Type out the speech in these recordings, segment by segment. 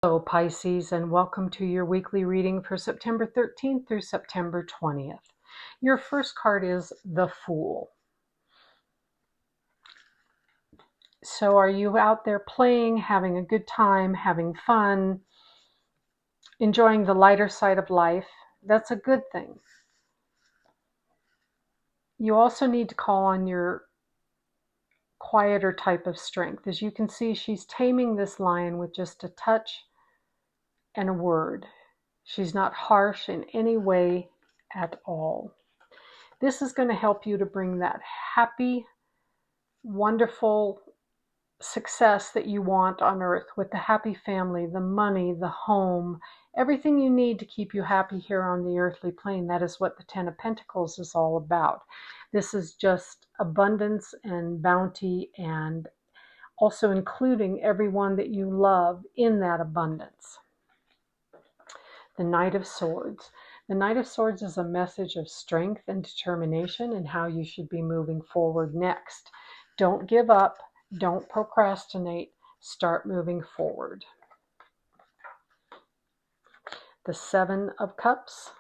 Hello, Pisces, and welcome to your weekly reading for September 13th through September 20th. Your first card is the Fool. So are you out there playing, having a good time, having fun, enjoying the lighter side of life? That's a good thing. You also need to call on your quieter type of strength. As you can see, she's taming this lion with just a touch and a word. She's not harsh in any way at all. This is going to help you to bring that happy, wonderful success that you want on earth with the happy family, the money, the home, everything you need to keep you happy here on the earthly plane. That is what the Ten of Pentacles is all about. This is just abundance and bounty, and also including everyone that you love in that abundance. The Knight of Swords. The Knight of Swords is a message of strength and determination and how you should be moving forward next. Don't give up. Don't procrastinate. Start moving forward. The Seven of Cups.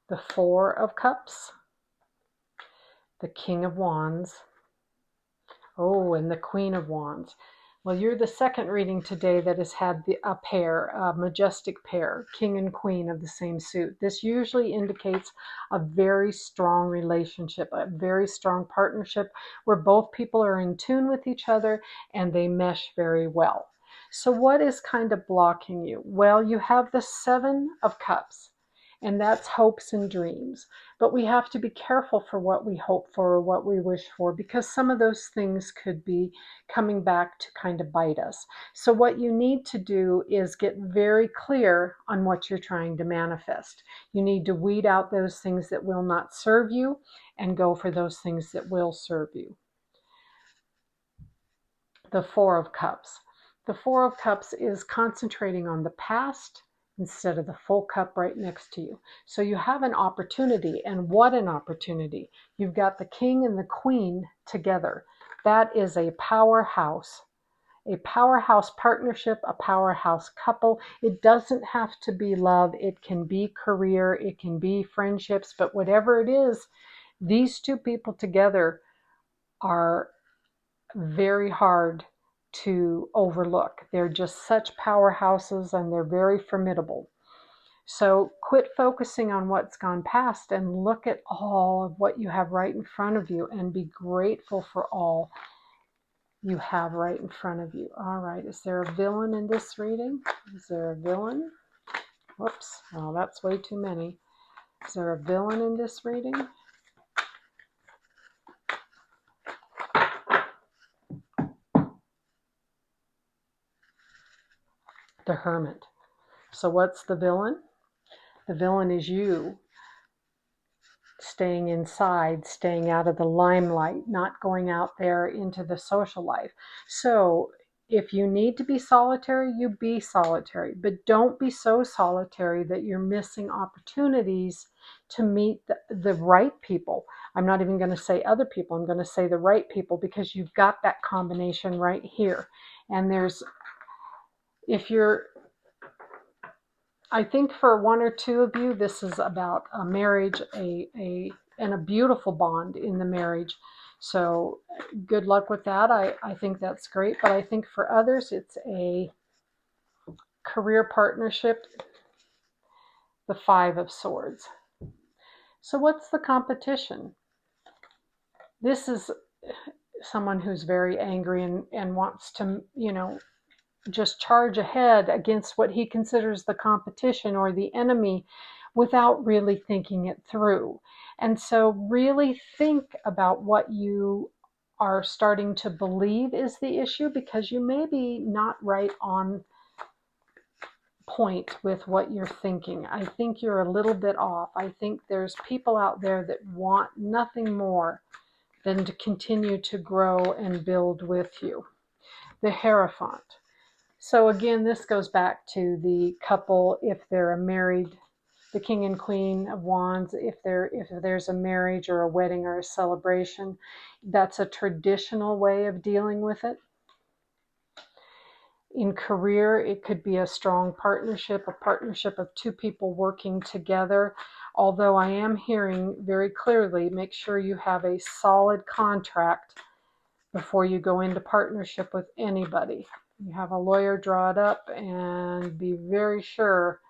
The Four of Cups. The King of Wands. Oh, and the Queen of Wands. Well, you're the second reading today that has had a pair, a majestic pair, king and queen of the same suit. This usually indicates a very strong relationship, a very strong partnership where both people are in tune with each other and they mesh very well. So what is kind of blocking you? Well, you have the Seven of Cups, and that's hopes and dreams. But we have to be careful for what we hope for or what we wish for, because some of those things could be coming back to kind of bite us. So what you need to do is get very clear on what you're trying to manifest. You need to weed out those things that will not serve you and go for those things that will serve you. The Four of Cups. The Four of Cups is concentrating on the past instead of the full cup right next to you. So you have an opportunity, and what an opportunity. You've got the king and the queen together. That is a powerhouse partnership, a powerhouse couple. It doesn't have to be love. It can be career, it can be friendships, but whatever it is, these two people together are very hard to overlook. They're just such powerhouses, and they're very formidable. So quit focusing on what's gone past and look at all of what you have right in front of you and be grateful for all you have right in front of you. All right, is there a villain in this reading? Is there a villain? Whoops, well, that's way too many. Is there a villain in this reading? The Hermit. So what's the villain? The villain is you staying inside, staying out of the limelight, not going out there into the social life. So if you need to be solitary, you be solitary, but don't be so solitary that you're missing opportunities to meet the right people. I'm not even going to say other people, I'm going to say the right people, because you've got that combination right here. And I think for one or two of you, this is about a marriage, and a beautiful bond in the marriage. So good luck with that. I think that's great. But I think for others, it's a career partnership, the Five of Swords. So what's the competition? This is someone who's very angry and wants to, just charge ahead against what he considers the competition or the enemy without really thinking it through. And so really think about what you are starting to believe is the issue, because you may be not right on point with what you're thinking. I think you're a little bit off. I think there's people out there that want nothing more than to continue to grow and build with you. The Hierophant. So again, this goes back to the couple, if they're a married, the king and queen of wands, if there's a marriage or a wedding or a celebration, that's a traditional way of dealing with it. In career, it could be a strong partnership, a partnership of two people working together. Although I am hearing very clearly, make sure you have a solid contract before you go into partnership with anybody. You have a lawyer draw it up and be very sure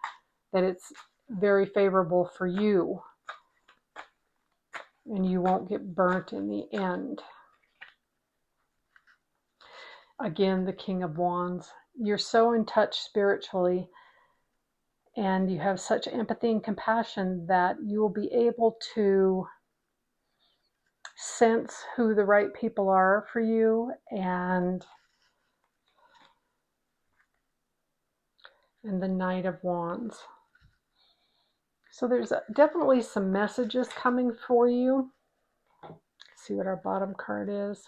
that it's very favorable for you and you won't get burnt in the end. Again, the King of Wands. You're so in touch spiritually and you have such empathy and compassion that you will be able to sense who the right people are for you and the Knight of Wands. So there's definitely some messages coming for you. Let's see what our bottom card is.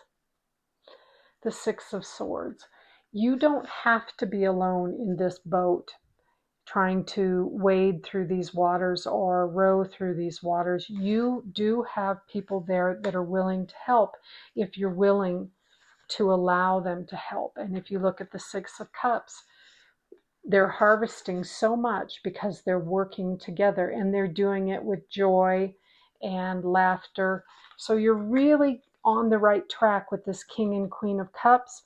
The Six of Swords. You don't have to be alone in this boat trying to wade through these waters or row through these waters. You do have people there that are willing to help if you're willing to allow them to help. And if you look at the Six of Cups, they're harvesting so much because they're working together and they're doing it with joy and laughter. So you're really on the right track with this King and Queen of Cups.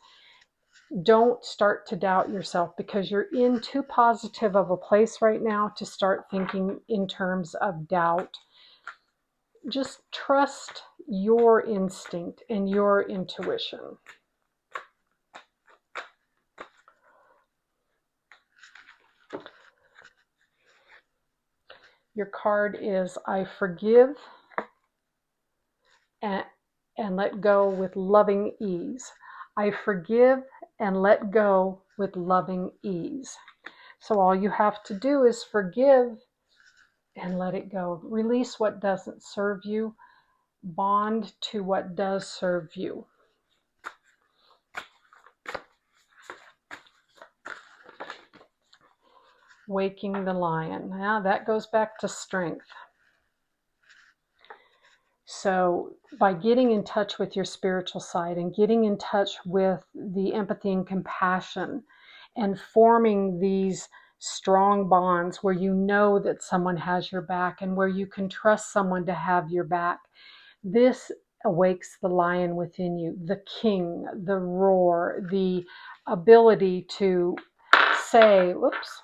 Don't start to doubt yourself because you're in too positive of a place right now to start thinking in terms of doubt. Just trust your instinct and your intuition. Your card is I forgive and let go with loving ease. I forgive and let go with loving ease. So all you have to do is forgive and let it go. Release what doesn't serve you. Bond to what does serve you. Waking the Lion. Now that goes back to strength. So by getting in touch with your spiritual side and getting in touch with the empathy and compassion and forming these strong bonds where you know that someone has your back and where you can trust someone to have your back, this awakes the lion within you, the king, the roar, the ability to say, whoops,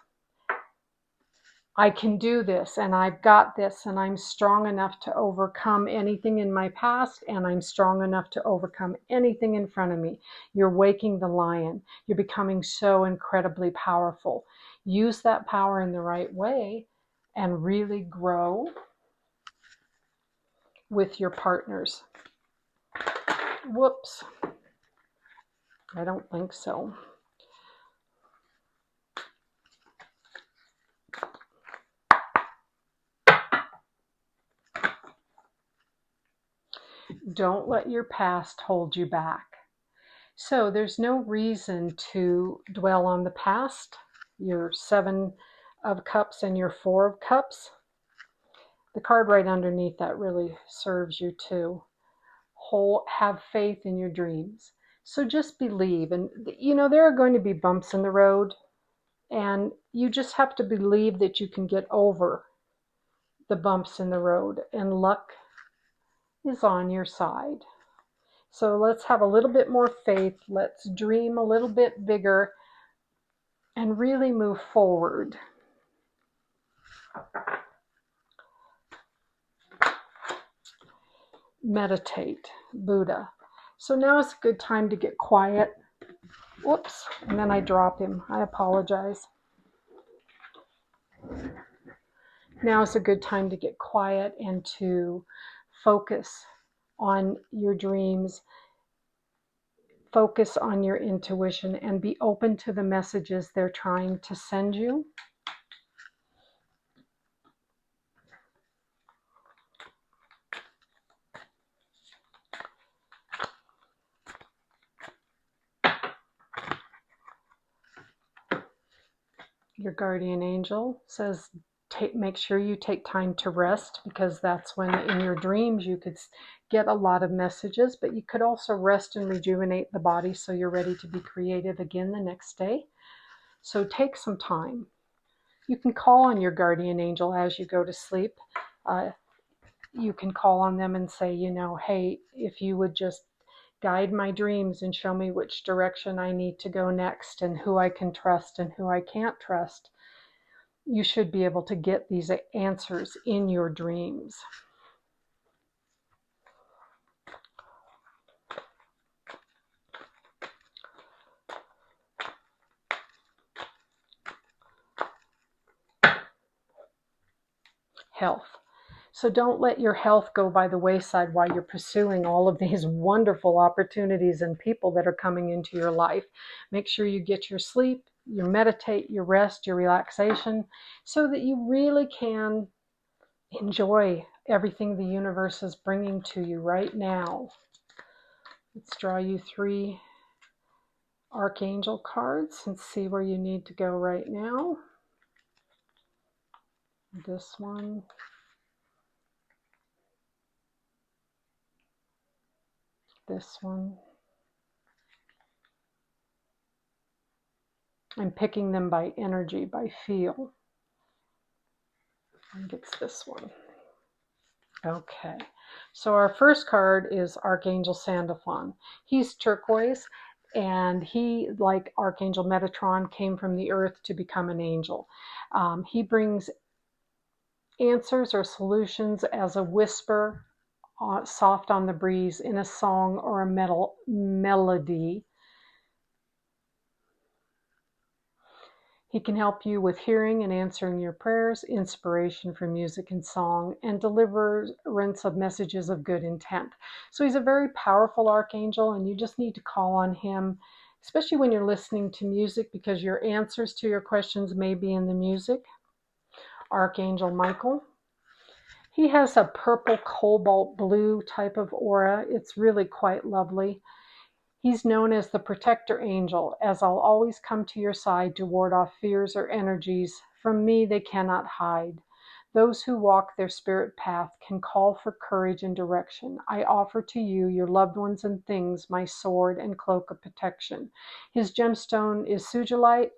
I can do this and I've got this and I'm strong enough to overcome anything in my past and I'm strong enough to overcome anything in front of me. You're waking the lion. You're becoming so incredibly powerful. Use that power in the right way and really grow with your partners. Whoops. I don't think so. Don't let your past hold you back. So there's no reason to dwell on the past. Your Seven of Cups and your Four of Cups. The card right underneath that really serves you too. Have faith in your dreams. So just believe. And you know, there are going to be bumps in the road. And you just have to believe that you can get over the bumps in the road. And luck is on your side. So let's have a little bit more faith. Let's dream a little bit bigger and really move forward. Meditate, Buddha. So now is a good time to get quiet. Whoops, and then I drop him. I apologize. Now is a good time to get quiet and to focus on your dreams. Focus on your intuition and be open to the messages they're trying to send you. Your guardian angel says, make sure you take time to rest, because that's when in your dreams you could get a lot of messages, but you could also rest and rejuvenate the body so you're ready to be creative again the next day. So take some time. You can call on your guardian angel as you go to sleep. You can call on them and say, hey, if you would just guide my dreams and show me which direction I need to go next and who I can trust and who I can't trust. You should be able to get these answers in your dreams. Health. So don't let your health go by the wayside while you're pursuing all of these wonderful opportunities and people that are coming into your life. Make sure you get your sleep, you meditate, your rest, your relaxation, so that you really can enjoy everything the universe is bringing to you right now. Let's draw you 3 Archangel cards and see where you need to go right now. This one. This one. I'm picking them by energy, by feel. I think it's this one. Okay, so our first card is Archangel Sandalphon. He's turquoise, and he, like Archangel Metatron, came from the earth to become an angel. He brings answers or solutions as a whisper, soft on the breeze, in a song or a melody. He can help you with hearing and answering your prayers, inspiration for music and song, and deliverance of messages of good intent. So he's a very powerful archangel, and you just need to call on him, especially when you're listening to music, because your answers to your questions may be in the music. Archangel Michael. He has a purple cobalt blue type of aura. It's really quite lovely. He's known as the protector angel, as I'll always come to your side to ward off fears or energies. From me they cannot hide. Those who walk their spirit path can call for courage and direction. I offer to you, your loved ones and things, my sword and cloak of protection. His gemstone is sugilite,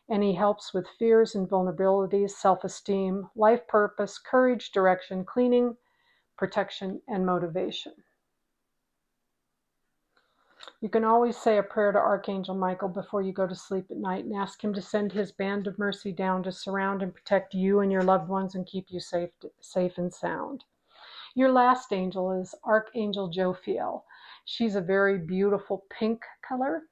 and he helps with fears and vulnerabilities, self-esteem, life purpose, courage, direction, cleaning, protection, and motivation. You can always say a prayer to Archangel Michael before you go to sleep at night and ask him to send his band of mercy down to surround and protect you and your loved ones and keep you safe and sound. Your last angel is Archangel Jophiel. She's a very beautiful pink color.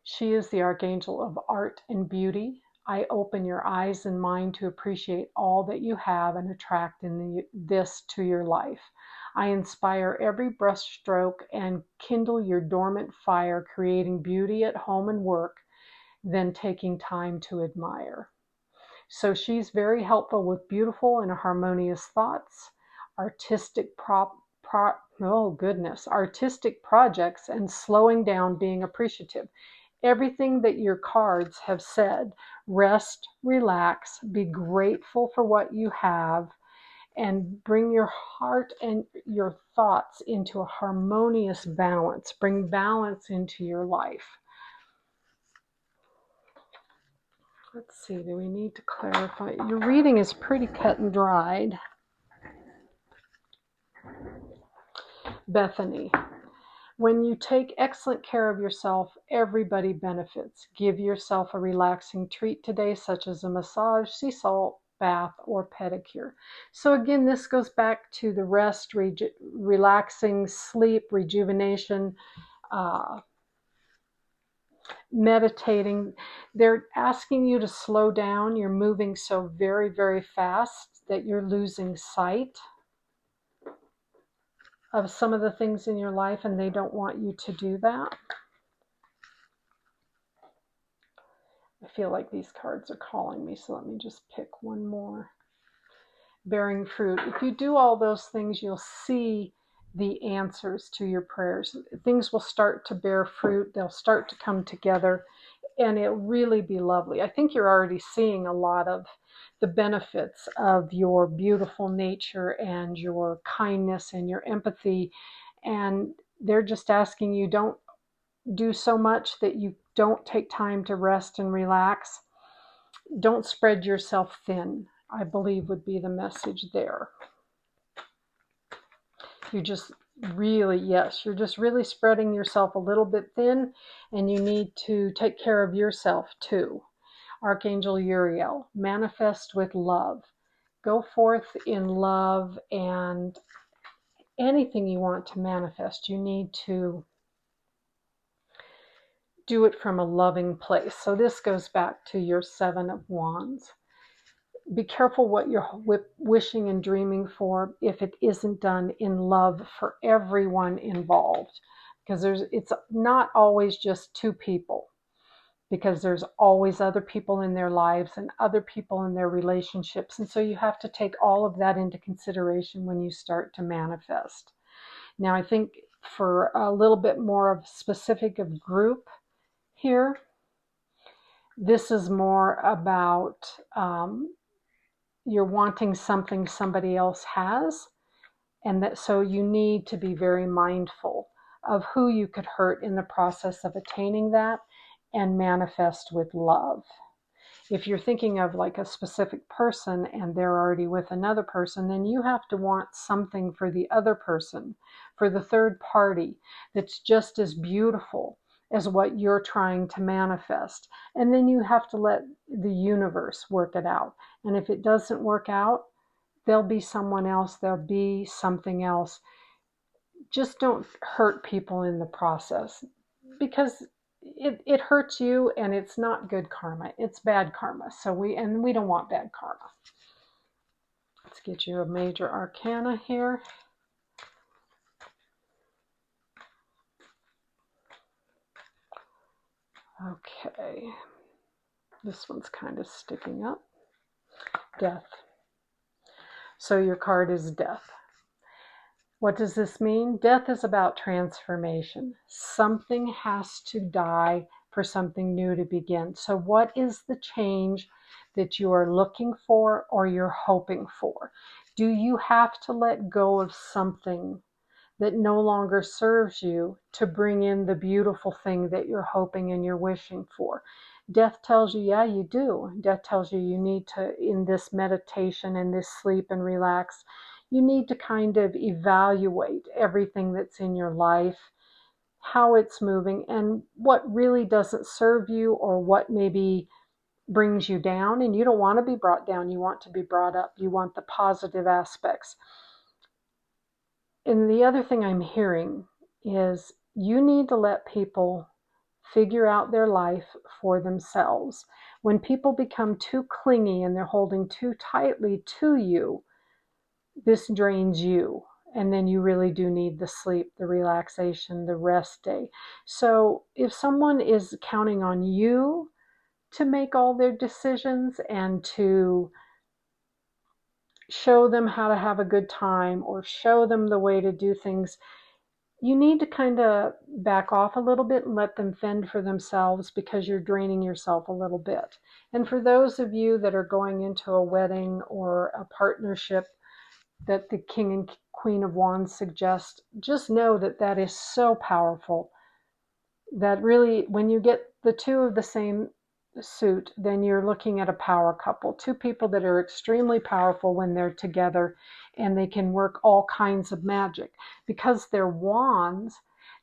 She is the Archangel of art and beauty. I open your eyes and mind to appreciate all that you have and attract this to your life. I inspire every brushstroke and kindle your dormant fire, creating beauty at home and work, then taking time to admire. So she's very helpful with beautiful and harmonious thoughts, artistic artistic projects, and slowing down, being appreciative. Everything that your cards have said: rest, relax, be grateful for what you have, and bring your heart and your thoughts into a harmonious balance. Bring balance into your life. Let's see, do we need to clarify? Your reading is pretty cut and dried. Bethany. When you take excellent care of yourself, everybody benefits. Give yourself a relaxing treat today, such as a massage, sea salt bath, or pedicure. So again, this goes back to the rest, relaxing, sleep, rejuvenation, meditating. They're asking you to slow down. You're moving so very, very fast that you're losing sight of some of the things in your life, and they don't want you to do that. I feel like these cards are calling me, so let me just pick one more. Bearing fruit. If you do all those things, you'll see the answers to your prayers. Things will start to bear fruit. They'll start to come together, and it'll really be lovely. I think you're already seeing a lot of the benefits of your beautiful nature and your kindness and your empathy, and they're just asking you, don't do so much that you don't take time to rest and relax. Don't spread yourself thin, I believe would be the message there. You're just you're just really spreading yourself a little bit thin, and you need to take care of yourself too. Archangel Uriel, manifest with love. Go forth in love, and anything you want to manifest, you need to do it from a loving place. So this goes back to your Seven of Wands. Be careful what you're wishing and dreaming for if it isn't done in love for everyone involved, because it's not always just two people, because there's always other people in their lives and other people in their relationships, and so you have to take all of that into consideration when you start to manifest. Now, I think for a little bit more of specific of group here, this is more about you're wanting something somebody else has, and that so you need to be very mindful of who you could hurt in the process of attaining that, and manifest with love. If you're thinking of like a specific person and they're already with another person, then you have to want something for the other person, for the third party, that's just as beautiful as what you're trying to manifest. And then you have to let the universe work it out. And if it doesn't work out, there'll be someone else, there'll be something else. Just don't hurt people in the process, because it hurts you, and it's not good karma. It's bad karma. So we don't want bad karma. Let's get you a major arcana here. Okay. This one's kind of sticking up. Death. So your card is death. What does this mean? Death is about transformation. Something has to die for something new to begin. So what is the change that you are looking for or you're hoping for? Do you have to let go of something that no longer serves you to bring in the beautiful thing that you're hoping and you're wishing for? Death tells you, yeah, you do. Death tells you you need to, in this meditation and this sleep and relax, you need to kind of evaluate everything that's in your life, how it's moving, and what really doesn't serve you, or what maybe brings you down. And you don't want to be brought down. You want to be brought up. You want the positive aspects. And the other thing I'm hearing is you need to let people figure out their life for themselves. When people become too clingy and they're holding too tightly to you, this drains you, and then you really do need the sleep, the relaxation, the rest day. So if someone is counting on you to make all their decisions and to show them how to have a good time or show them the way to do things, you need to kind of back off a little bit and let them fend for themselves, because you're draining yourself a little bit. And for those of you that are going into a wedding or a partnership that the King and Queen of Wands suggest, just know that that is so powerful, that really when you get the two of the same suit, then you're looking at a power couple, two people that are extremely powerful when they're together, and they can work all kinds of magic. Because they're wands,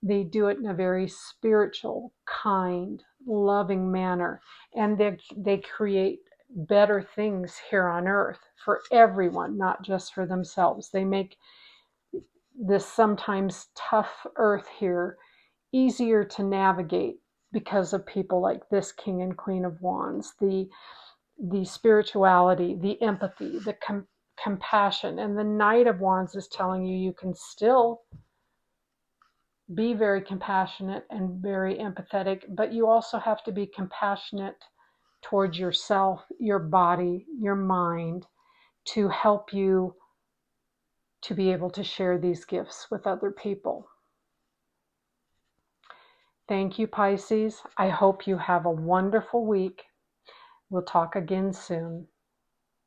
they do it in a very spiritual, kind, loving manner, and they create better things here on earth for everyone, not just for themselves. They make this sometimes tough earth here easier to navigate because of people like this King and Queen of Wands. The spirituality, the empathy, the compassion. And the Knight of Wands is telling you you can still be very compassionate and very empathetic, but you also have to be compassionate towards yourself, your body, your mind, to help you to be able to share these gifts with other people. Thank you, Pisces. I hope you have a wonderful week. We'll talk again soon.